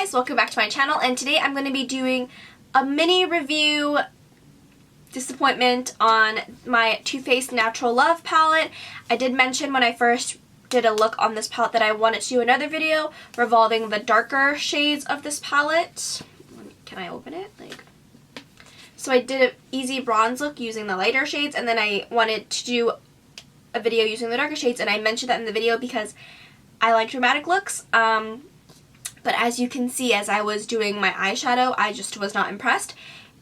guys, welcome back to my channel, and today I'm going to be doing a mini review disappointment on my Too Faced Natural Love palette. I did mention when I first did a look on this palette that I wanted to do another video revolving the darker shades of this palette. Can I open it? So I did an easy bronze look using the lighter shades, and then I wanted to do a video using the darker shades, and I mentioned that in the video because I like dramatic looks. But as you can see, as I was doing my eyeshadow, I just was not impressed.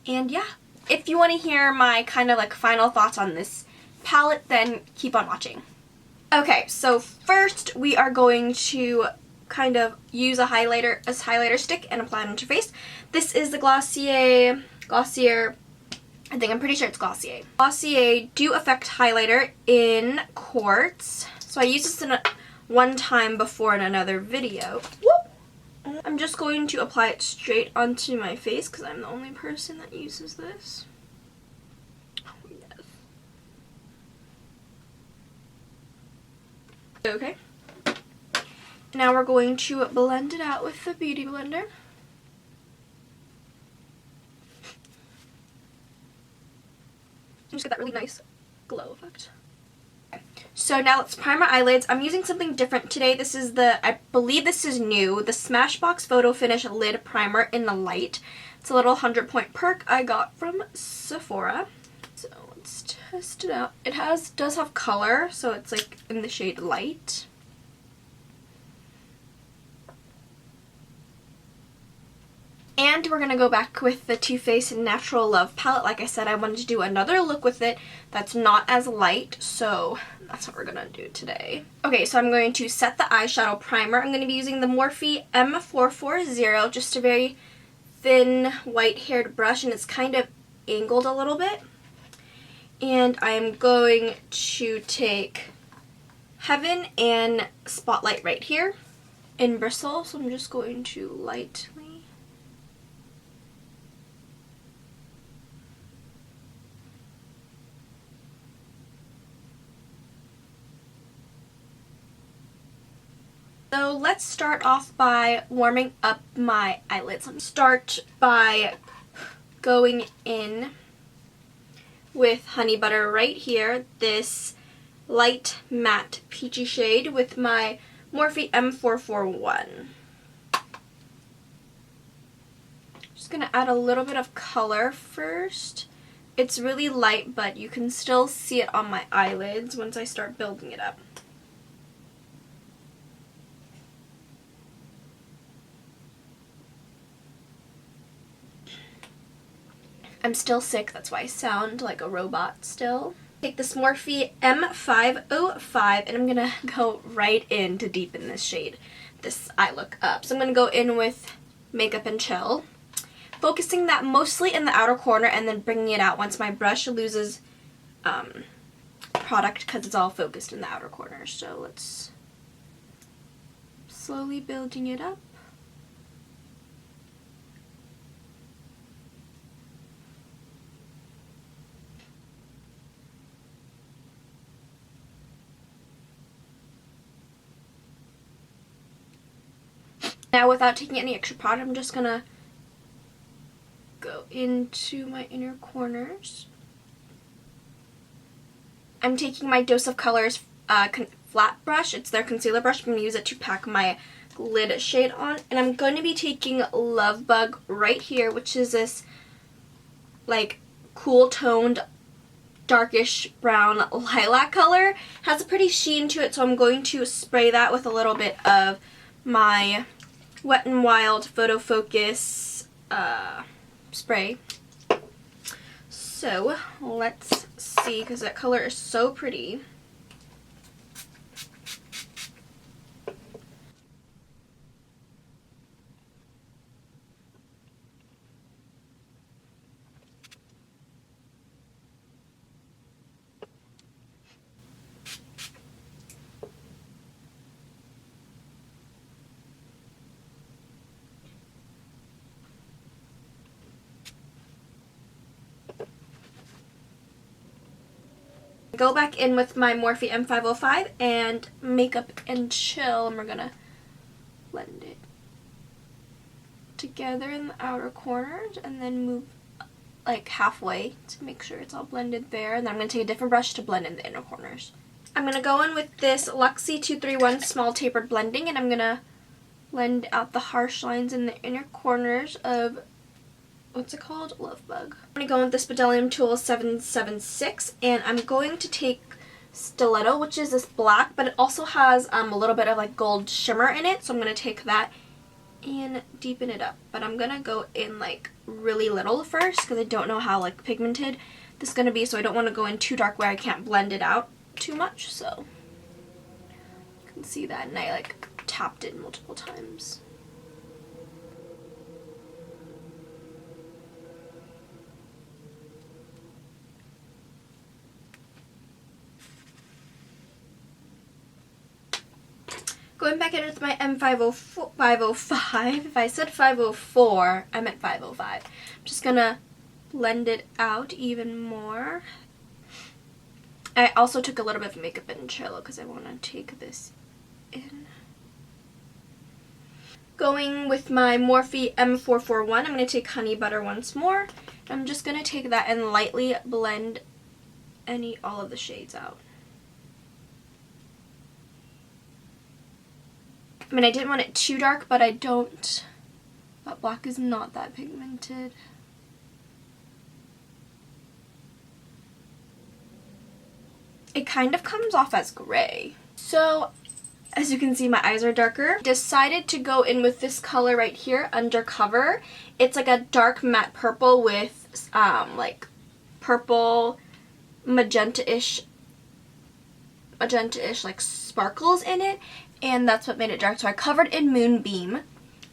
And yeah, if you want to hear my kind of like final thoughts on this palette, then keep on watching. Okay, so first we are going to kind of use a highlighter stick and apply it onto your face. This is the Glossier, I'm pretty sure it's Glossier. Glossier Dew Effect Highlighter in Quartz. So I used this one time before in another video. Whoop! I'm just going to apply it straight onto my face because I'm the only person that uses this. Oh, yes. Okay. Now we're going to blend it out with the Beauty Blender. Just get that really nice glow effect. So now let's prime my eyelids. I'm using something different today. This is I believe this is new, the Smashbox Photo Finish Lid Primer in the Light. It's a little 100-point perk I got from Sephora. So let's test it out. It does have color, so it's like in the shade Light. And we're going to go back with the Too Faced Natural Love palette. Like I said, I wanted to do another look with it that's not as light, so that's what we're going to do today. Okay, so I'm going to set the eyeshadow primer. I'm going to be using the Morphe M440, just a very thin white-haired brush, and it's kind of angled a little bit. And I'm going to take Heaven and Spotlight right here in Bristle, so I'm just going to lightly. So let's start off by warming up my eyelids. Let me start by going in with Honey Butter right here, this light matte peachy shade with my Morphe M441. Just going to add a little bit of color first. It's really light, but you can still see it on my eyelids once I start building it up. I'm still sick, that's why I sound like a robot still. Take this Morphe M505 and I'm going to go right in to deepen this shade, this eye look up. So I'm going to go in with Makeup and Chill, focusing that mostly in the outer corner and then bringing it out once my brush loses product because it's all focused in the outer corner. So let's slowly building it up. Now, without taking any extra product, I'm just going to go into my inner corners. I'm taking my Dose of Colors flat brush. It's their concealer brush. I'm going to use it to pack my lid shade on. And I'm going to be taking Love Bug right here, which is this like cool toned darkish brown lilac color. It has a pretty sheen to it, so I'm going to spray that with a little bit of my Wet n Wild Photo Focus spray. So let's see, because that color is so pretty. Go back in with my Morphe M505 and Makeup and Chill, and we're gonna blend it. together in the outer corners and then move like halfway to make sure it's all blended there. And then I'm going to take a different brush to blend in the inner corners. I'm going to go in with this Luxie 231 Small Tapered Blending, and I'm going to blend out the harsh lines in the inner corners of, what's it called? Love Bug. I'm going to go in with this Bedellium Tool 776, and I'm going to take Stiletto, which is this black, but it also has a little bit of like gold shimmer in it, so I'm going to take that and deepen it up. But I'm going to go in like really little first because I don't know how like pigmented this is going to be, so I don't want to go in too dark where I can't blend it out too much. So you can see that, and I like tapped it multiple times. Going back in with my M505, if I said 504, I meant 505. I'm just gonna blend it out even more. I also took a little bit of makeup in Cello because I want to take this in. Going with my Morphe M441, I'm going to take Honey Butter once more. I'm just going to take that and lightly blend all of the shades out. I mean, I didn't want it too dark, but I don't. But black is not that pigmented. It kind of comes off as gray. So, as you can see, my eyes are darker. Decided to go in with this color right here, Undercover. It's like a dark matte purple with like purple magenta-ish like sparkles in it. And that's what made it dark. So I covered in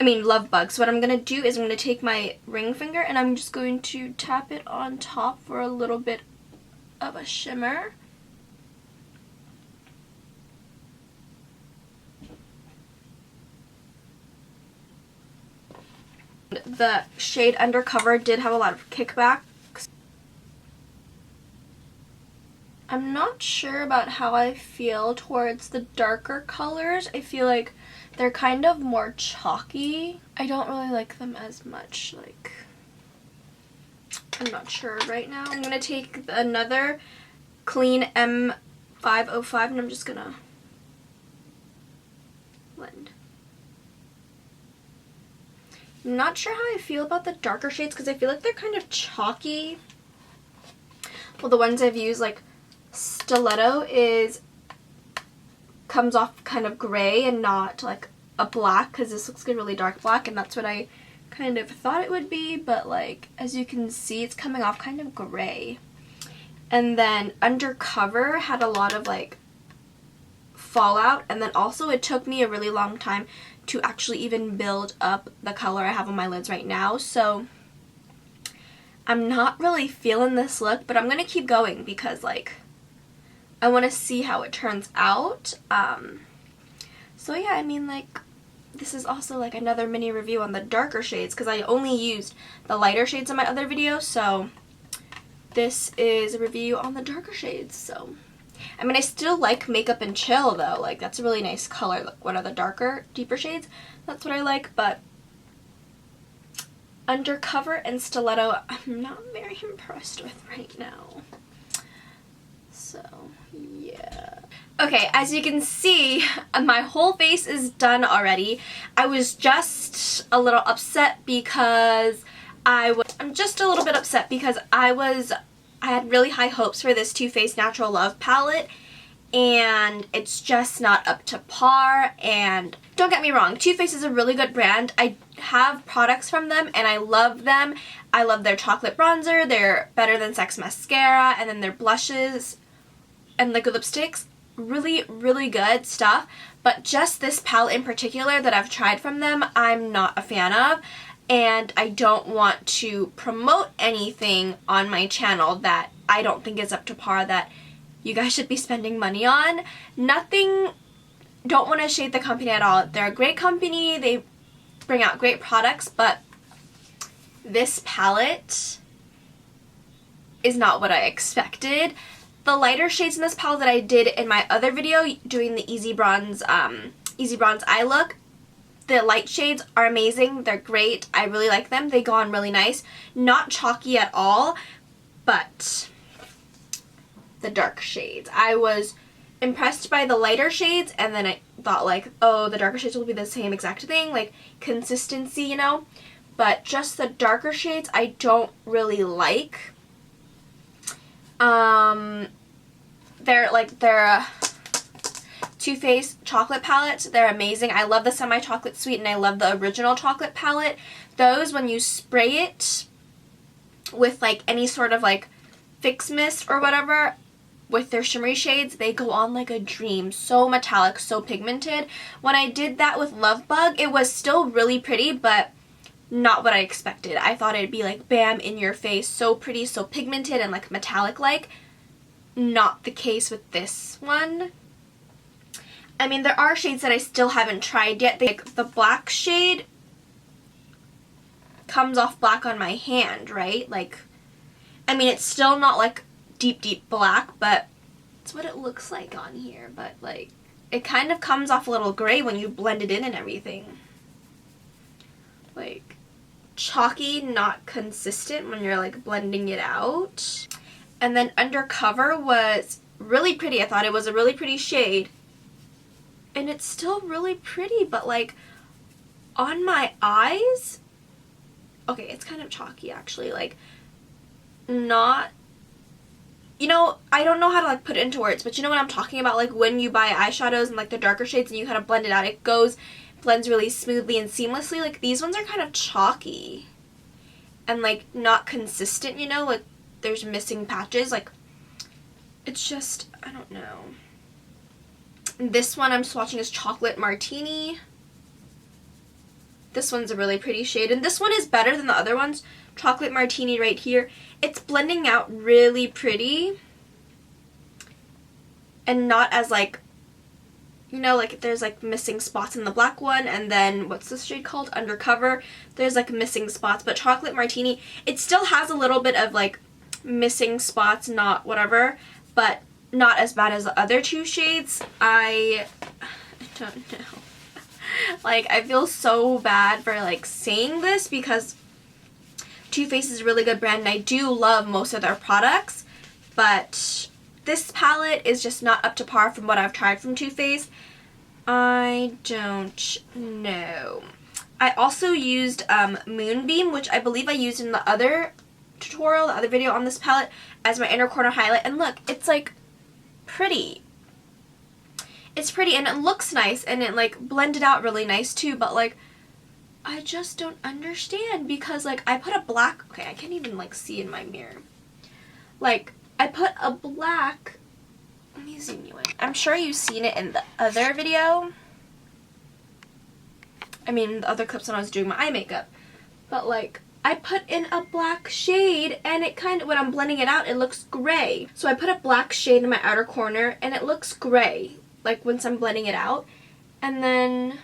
Love Bug. So what I'm going to do is I'm going to take my ring finger and I'm just going to tap it on top for a little bit of a shimmer. The shade Undercover did have a lot of kickback. I'm not sure about how I feel towards the darker colors. I feel like they're kind of more chalky. I don't really like them as much. Like, I'm not sure right now. I'm going to take another clean M505 and I'm just going to blend. I'm not sure how I feel about the darker shades because I feel like they're kind of chalky. Well, the ones I've used, like Stiletto, comes off kind of gray and not like a black, because this looks like a really dark black, and that's what I kind of thought it would be, but like as you can see, it's coming off kind of gray. And then Undercover had a lot of like fallout, and then also it took me a really long time to actually even build up the color I have on my lids right now, so I'm not really feeling this look, but I'm going to keep going because like I want to see how it turns out. So yeah, I mean, like, this is also like another mini review on the darker shades because I only used the lighter shades in my other video, so this is a review on the darker shades. So I mean, I still like Makeup and Chill though, like that's a really nice color, like one of the darker, deeper shades, that's what I like, but Undercover and Stiletto I'm not very impressed with right now. So yeah. Okay, as you can see, my whole face is done already. I was just a little upset because I'm just a little bit upset because I had really high hopes for this Too Faced Natural Love palette, and it's just not up to par. And don't get me wrong, Too Faced is a really good brand. I have products from them and I love them. I love their chocolate bronzer, their Better Than Sex mascara, and then their blushes and liquid lipsticks. Really, really good stuff. But just this palette in particular that I've tried from them, I'm not a fan of. And I don't want to promote anything on my channel that I don't think is up to par that you guys should be spending money on. Nothing, don't want to shade the company at all. They're a great company, they bring out great products, but this palette is not what I expected. The lighter shades in this palette that I did in my other video doing the Easy Bronze Eye Look, The light shades are amazing. They're great. I really like them. They go on really nice. Not chalky at all, but the dark shades. I was impressed by the lighter shades, and then I thought like, oh, the darker shades will be the same exact thing, like consistency, you know? But just the darker shades I don't really like. They're Too Faced chocolate palettes. They're amazing. I love the semi-chocolate sweet and I love the original chocolate palette. Those, when you spray it with like any sort of like fix mist or whatever, with their shimmery shades, they go on like a dream. So metallic, so pigmented. When I did that with Love Bug, it was still really pretty, but not what I expected. I thought it'd be like bam, in your face, so pretty, so pigmented and like metallic like. Not the case with this one. I mean, there are shades that I still haven't tried yet. Like the black shade comes off black on my hand, right? Like, I mean, it's still not like deep black, but it's what it looks like on here. But like, it kind of comes off a little gray when you blend it in and everything. Like, chalky, not consistent when you're like blending it out. And then Undercover was really pretty. I thought it was a really pretty shade. And it's still really pretty, but like on my eyes, okay, it's kind of chalky actually. Like, not, you know, I don't know how to like put it into words, but you know what I'm talking about? Like when you buy eyeshadows and like the darker shades and you kind of blend it out, it blends really smoothly and seamlessly. Like these ones are kind of chalky and like not consistent, you know, like there's missing patches. Like, it's just, I don't know. This one I'm swatching is Chocolate Martini. This one's a really pretty shade, and this one is better than the other ones. Chocolate Martini right here. It's blending out really pretty and not as like, you know, like there's like missing spots in the black one, and then what's this shade called? Undercover. There's like missing spots, but Chocolate Martini, it still has a little bit of like missing spots, not whatever, but not as bad as the other two shades. I don't know. Like, I feel so bad for like saying this because Too Faced is a really good brand and I do love most of their products, but this palette is just not up to par from what I've tried from Too Faced. I don't know. I also used Moonbeam, which I believe I used in the other tutorial, the other video on this palette, as my inner corner highlight, and look, it's like pretty. It's pretty and it looks nice and it like blended out really nice too, but like I just don't understand because like I put a black, okay, I can't even like see in my mirror. Like I put a black, let me zoom you in. I'm sure you've seen it in the other video. I mean the other clips when I was doing my eye makeup, but like I put in a black shade and it kind of, when I'm blending it out, it looks gray. So I put a black shade in my outer corner and it looks gray, like once I'm blending it out. And then,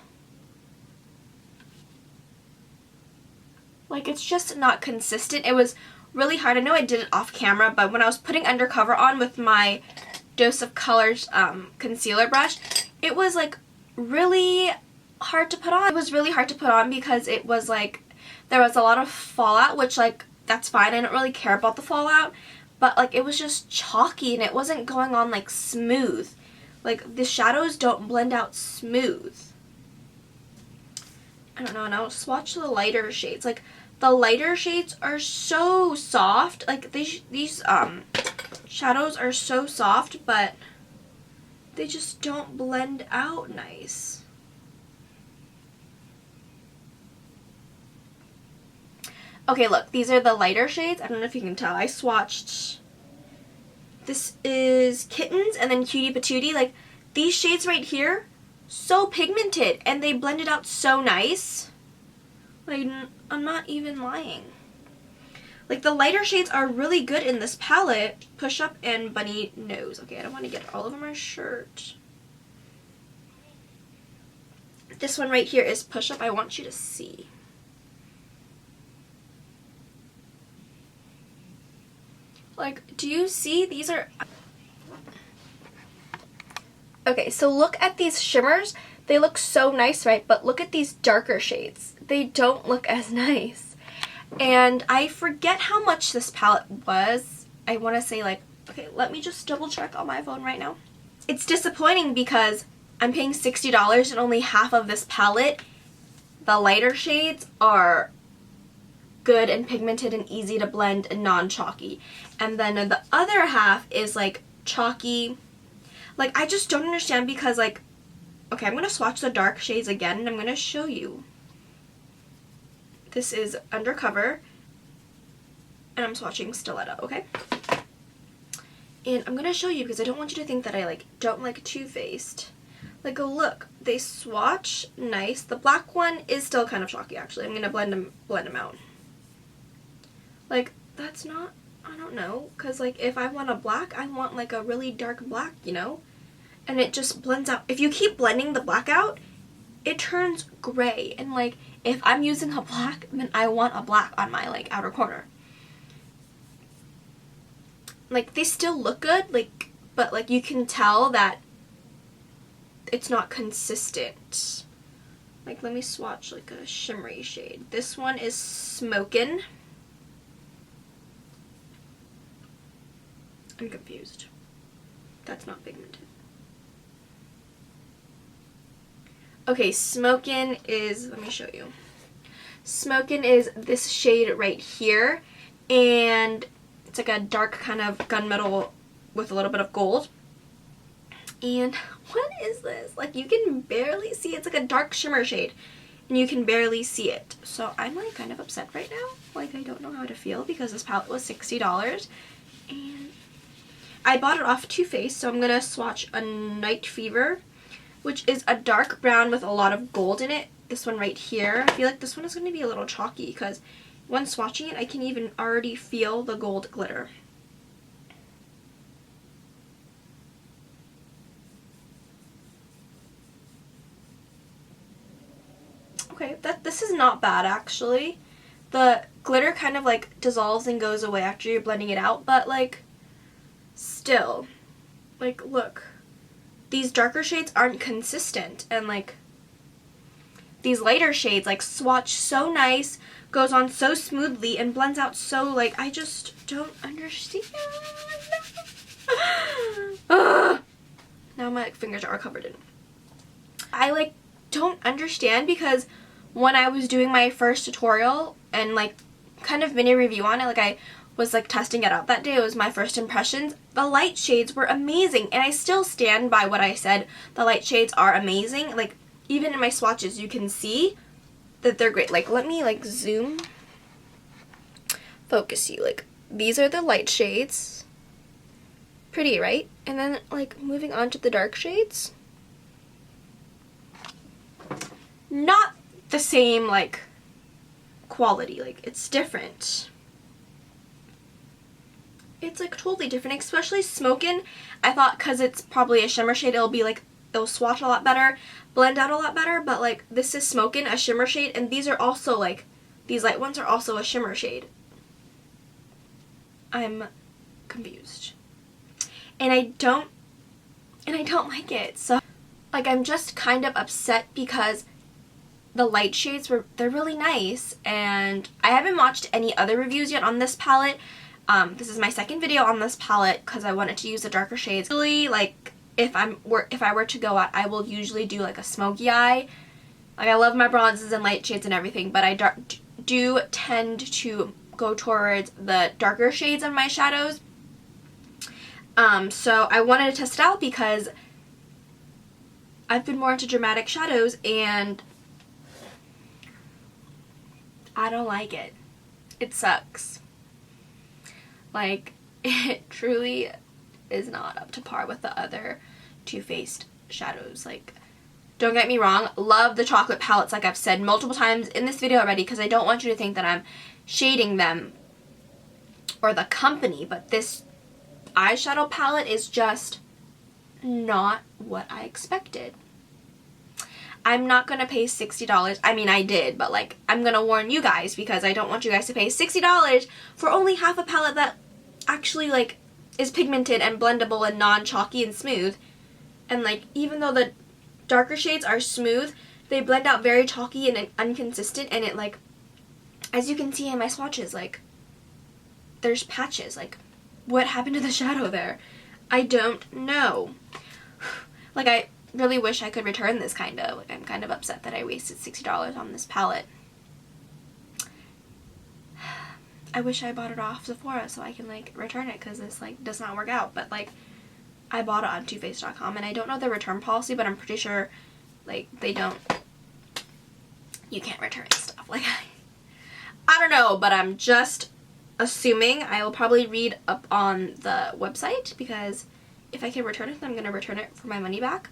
like, it's just not consistent. It was really hard. I know I did it off camera, but when I was putting Undercover on with my Dose of Colors concealer brush, it was like really hard to put on. It was really hard to put on because it was like, there was a lot of fallout, which like, that's fine. I don't really care about the fallout, but like it was just chalky and it wasn't going on like smooth. Like the shadows don't blend out smooth. I don't know, and I'll swatch the lighter shades. Like the lighter shades are so soft. Like these shadows are so soft, but they just don't blend out nice. Okay, look, these are the lighter shades. I don't know if you can tell. I swatched, this is Kittens and then Cutie Patootie. Like, these shades right here, so pigmented, and they blended out so nice. Like, I'm not even lying. Like, the lighter shades are really good in this palette. Push Up and Bunny Nose. Okay, I don't want to get all over my shirt. This one right here is Push Up. I want you to see. Like, do you see? These are... Okay, so look at these shimmers. they look so nice, right? But look at these darker shades. They don't look as nice. And I forget how much this palette was. I want to say like, okay, let me just double check on my phone right now. It's disappointing because I'm paying $60 and only half of this palette, the lighter shades, are good and pigmented and easy to blend and non-chalky. And then the other half is like chalky. Like, I just don't understand because like, okay, I'm going to swatch the dark shades again and I'm going to show you. This is Undercover and I'm swatching Stiletto, okay? And I'm going to show you because I don't want you to think that I like don't like Too Faced. Like, look, they swatch nice. The black one is still kind of chalky actually. I'm going to blend them out. Like, that's not, I don't know, because like if I want a black, I want like a really dark black, you know? And it just blends out. If you keep blending the black out, it turns gray. And like, if I'm using a black, then I want a black on my like outer corner. Like, they still look good, like, but like you can tell that it's not consistent. Like, let me swatch like a shimmery shade. This one is Smokin'. I'm confused. That's not pigmented. Okay, Smokin' is, let me show you. Smokin' is this shade right here, and it's like a dark kind of gunmetal with a little bit of gold. And what is this? Like, you can barely see. It's like a dark shimmer shade, and you can barely see it. So I'm like kind of upset right now. Like, I don't know how to feel because this palette was $60, and I bought it off Too Faced, so I'm going to swatch a Nightfever, which is a dark brown with a lot of gold in it. This one right here. I feel like this one is going to be a little chalky because when swatching it, I can even already feel the gold glitter. Okay, this is not bad actually. The glitter kind of like dissolves and goes away after you're blending it out, but like still, like, look, these darker shades aren't consistent, and like these lighter shades like swatch so nice, goes on so smoothly, and blends out so like, I just don't understand. Now my fingers are covered in. I like don't understand because when I was doing my first tutorial and like kind of mini review on it, like I was like testing it out that day, it was my first impressions, the light shades were amazing, and I still stand by what I said. The light shades are amazing. Like, even in my swatches you can see that they're great. Like, let me like zoom, focus you. Like, these are the light shades. Pretty, right? And then like moving on to the dark shades, not the same like quality. Like, it's different. It's like totally different, especially Smokin'. I thought because it's probably a shimmer shade, it'll be like, it'll swatch a lot better, blend out a lot better, but like this is Smokin', a shimmer shade, and these are also like, these light ones are also a shimmer shade. I'm confused. And I don't like it. So like, I'm just kind of upset because the light shades they're really nice, and I haven't watched any other reviews yet on this palette. This is my second video on this palette because I wanted to use the darker shades. Really, like, if I were to go out, I will usually do like a smoky eye. Like, I love my bronzes and light shades and everything, but I do tend to go towards the darker shades of my shadows. So I wanted to test it out because I've been more into dramatic shadows and I don't like it. It sucks. Like, it truly is not up to par with the other Too Faced shadows. Like, don't get me wrong, love the chocolate palettes, like I've said multiple times in this video already, because I don't want you to think that I'm shading them or the company, but this eyeshadow palette is just not what I expected. I'm not going to pay $60. I mean, I did, but like, I'm going to warn you guys because I don't want you guys to pay $60 for only half a palette that actually like is pigmented and blendable and non-chalky and smooth. And like, even though the darker shades are smooth. They blend out very chalky and inconsistent, and it, like, as you can see in my swatches, like, there's patches. Like, what happened to the shadow there? I don't know. Like, I really wish I could return this, kind of. Like, I'm kind of upset that I wasted $60 on this palette. I wish I bought it off Sephora so I can, like, return it, because this, like, does not work out. But, like, I bought it on TooFaced.com, and I don't know the return policy, but I'm pretty sure, like, they don't, you can't return stuff. Like, I don't know, but I'm just assuming. I will probably read up on the website, because if I can return it, then I'm going to return it for my money back.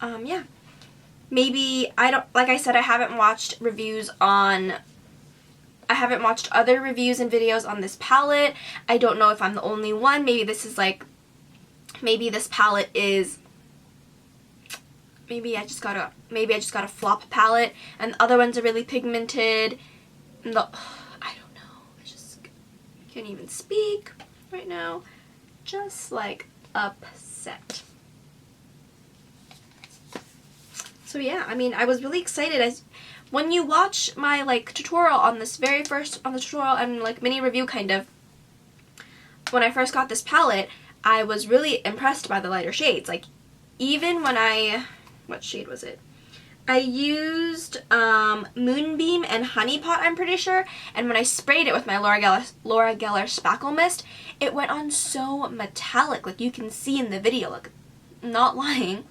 Yeah. Maybe, I don't, like I said, I haven't watched other reviews and videos on this palette. I don't know if I'm the only one. Maybe this is, like, maybe this palette is, maybe I just got a flop palette, and the other ones are really pigmented. I don't know. I just can't even speak right now. Just, like, upset. So yeah, I mean, I was really excited. When you watch my, like, tutorial on this tutorial and, like, mini review, kind of, when I first got this palette, I was really impressed by the lighter shades. Like, even when what shade was it? I used Moonbeam and Honey Pot, I'm pretty sure, and when I sprayed it with my Laura Geller Spackle Mist, it went on so metallic. Like, you can see in the video, like, not lying.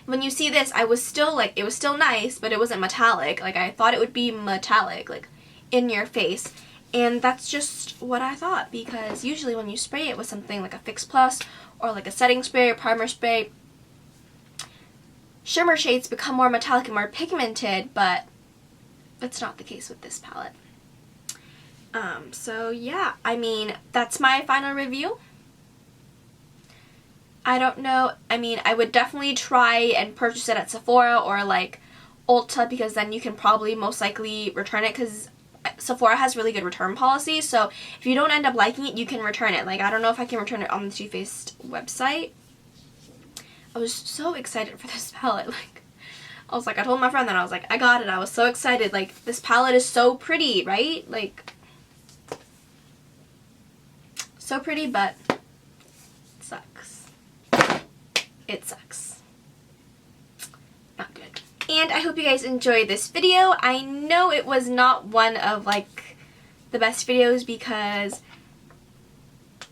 When you see this, I was still, like, it was still nice, but it wasn't metallic. Like, I thought it would be metallic, like, in your face. And that's just what I thought, because usually when you spray it with something like a Fix Plus or like a setting spray or primer spray, shimmer shades become more metallic and more pigmented, but that's not the case with this palette. So yeah, I mean, that's my final review. I don't know, I mean, I would definitely try and purchase it at Sephora or, like, Ulta, because then you can probably most likely return it, because Sephora has really good return policies, so if you don't end up liking it, you can return it. Like, I don't know if I can return it on the Too Faced website. I was so excited for this palette. Like, I was like, I told my friend that, I was like, I got it. I was so excited. Like, this palette is so pretty, right? Like, so pretty, but it sucks. It sucks. Not good. And I hope you guys enjoyed this video. I know it was not one of, like, the best videos, because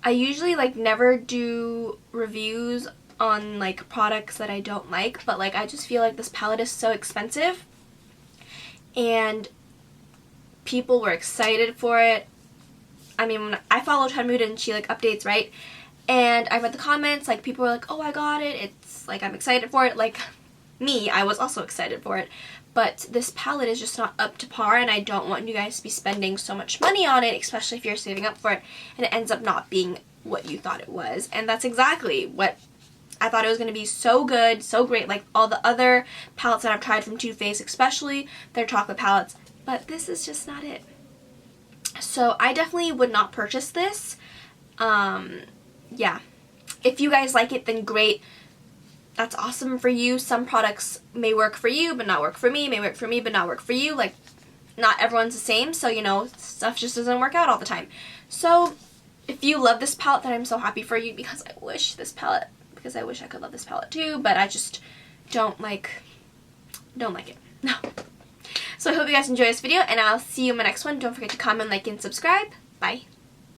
I usually, like, never do reviews on, like, products that I don't like, but, like, I just feel like this palette is so expensive, and people were excited for it. I mean, when I follow Trend Mood and she, like, updates, right? And I read the comments, like, people were like, oh, I got it. It's, like, I'm excited for it. Like, me, I was also excited for it. But this palette is just not up to par, and I don't want you guys to be spending so much money on it, especially if you're saving up for it, and it ends up not being what you thought it was. And that's exactly what I thought it was going to be. So good, so great, like all the other palettes that I've tried from Too Faced, especially their chocolate palettes. But this is just not it. So I definitely would not purchase this. Yeah. If you guys like it, then great. That's awesome for you. Some products may work for you, but not work for me. May work for me, but not work for you. Like, not everyone's the same, so, you know, stuff just doesn't work out all the time. So, if you love this palette, then I'm so happy for you, because I wish I could love this palette too, but I just don't like it. No. So I hope you guys enjoy this video, and I'll see you in my next one. Don't forget to comment, like, and subscribe. Bye.